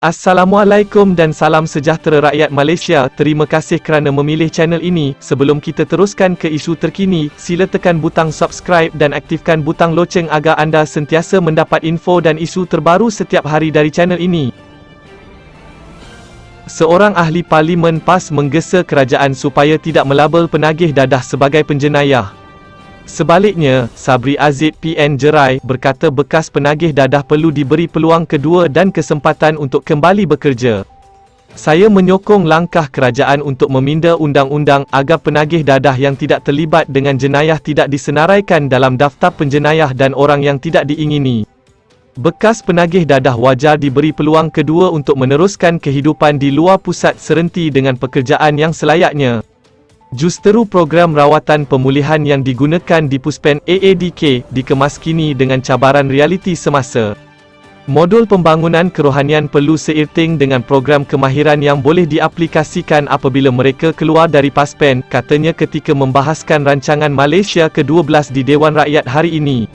Assalamualaikum dan salam sejahtera rakyat Malaysia. Terima kasih kerana memilih channel ini. Sebelum kita teruskan ke isu terkini, sila tekan butang subscribe dan aktifkan butang loceng agar anda sentiasa mendapat info dan isu terbaru setiap hari dari channel ini. Seorang ahli parlimen PAS menggesa kerajaan supaya tidak melabel penagih dadah sebagai penjenayah. Sebaliknya, Sabri Azid PN Jerai berkata bekas penagih dadah perlu diberi peluang kedua dan kesempatan untuk kembali bekerja. Saya menyokong langkah kerajaan untuk meminda undang-undang agar penagih dadah yang tidak terlibat dengan jenayah tidak disenaraikan dalam daftar penjenayah dan orang yang tidak diingini. Bekas penagih dadah wajar diberi peluang kedua untuk meneruskan kehidupan di luar pusat serenti dengan pekerjaan yang selayaknya. Justeru program rawatan pemulihan yang digunakan di Puspen AADK dikemas kini dengan cabaran realiti semasa. Modul pembangunan kerohanian perlu seiring dengan program kemahiran yang boleh diaplikasikan apabila mereka keluar dari Paspen, katanya ketika membahaskan rancangan Malaysia ke-12 di Dewan Rakyat hari ini.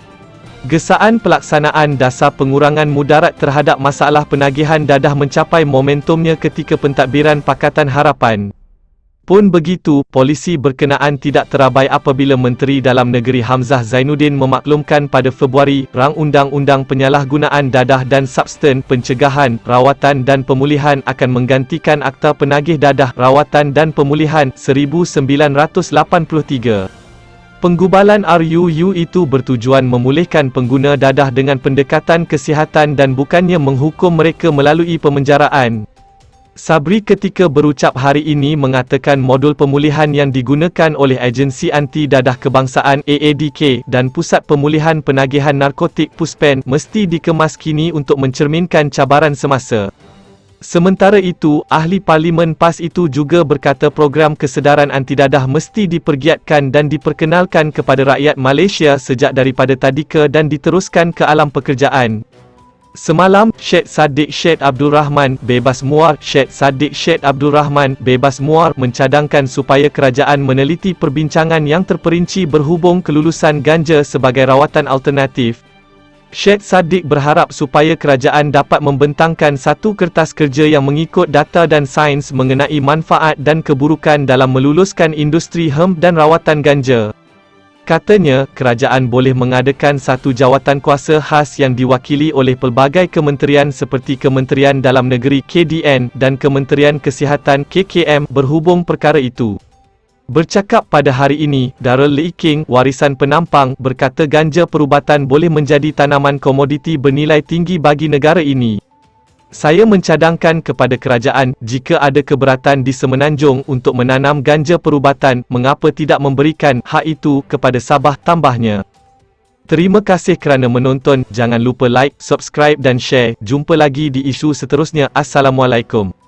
Gesaan pelaksanaan dasar pengurangan mudarat terhadap masalah penagihan dadah mencapai momentumnya ketika pentadbiran Pakatan Harapan. Pun begitu, polisi berkenaan tidak terabai apabila Menteri Dalam Negeri Hamzah Zainuddin memaklumkan pada Februari, Rang Undang-Undang Penyalahgunaan Dadah dan Substan Pencegahan, Rawatan dan Pemulihan akan menggantikan Akta Penagih Dadah, Rawatan dan Pemulihan 1983. Penggubalan RUU itu bertujuan memulihkan pengguna dadah dengan pendekatan kesihatan dan bukannya menghukum mereka melalui pemenjaraan. Sabri ketika berucap hari ini mengatakan modul pemulihan yang digunakan oleh Agensi Anti Dadah Kebangsaan AADK dan Pusat Pemulihan Penagihan Narkotik Puspen mesti dikemas kini untuk mencerminkan cabaran semasa. Sementara itu, ahli parlimen PAS itu juga berkata program kesedaran anti dadah mesti dipergiatkan dan diperkenalkan kepada rakyat Malaysia sejak daripada tadika dan diteruskan ke alam pekerjaan. Semalam, Syed Saddiq Syed Abdul Rahman, bebas muar Syed Saddiq Syed Abdul Rahman, bebas muar mencadangkan supaya kerajaan meneliti perbincangan yang terperinci berhubung kelulusan ganja sebagai rawatan alternatif. Syed Saddiq berharap supaya kerajaan dapat membentangkan satu kertas kerja yang mengikut data dan sains mengenai manfaat dan keburukan dalam meluluskan industri hemp dan rawatan ganja. Katanya, kerajaan boleh mengadakan satu jawatan kuasa khas yang diwakili oleh pelbagai kementerian seperti Kementerian Dalam Negeri KDN dan Kementerian Kesihatan KKM berhubung perkara itu. Bercakap pada hari ini, Darrell Lee King, warisan penampang, berkata ganja perubatan boleh menjadi tanaman komoditi bernilai tinggi bagi negara ini. Saya mencadangkan kepada kerajaan, jika ada keberatan di Semenanjung untuk menanam ganja perubatan, mengapa tidak memberikan hak itu kepada Sabah, tambahnya. Terima kasih kerana menonton, jangan lupa like, subscribe dan share. Jumpa lagi di isu seterusnya. Assalamualaikum.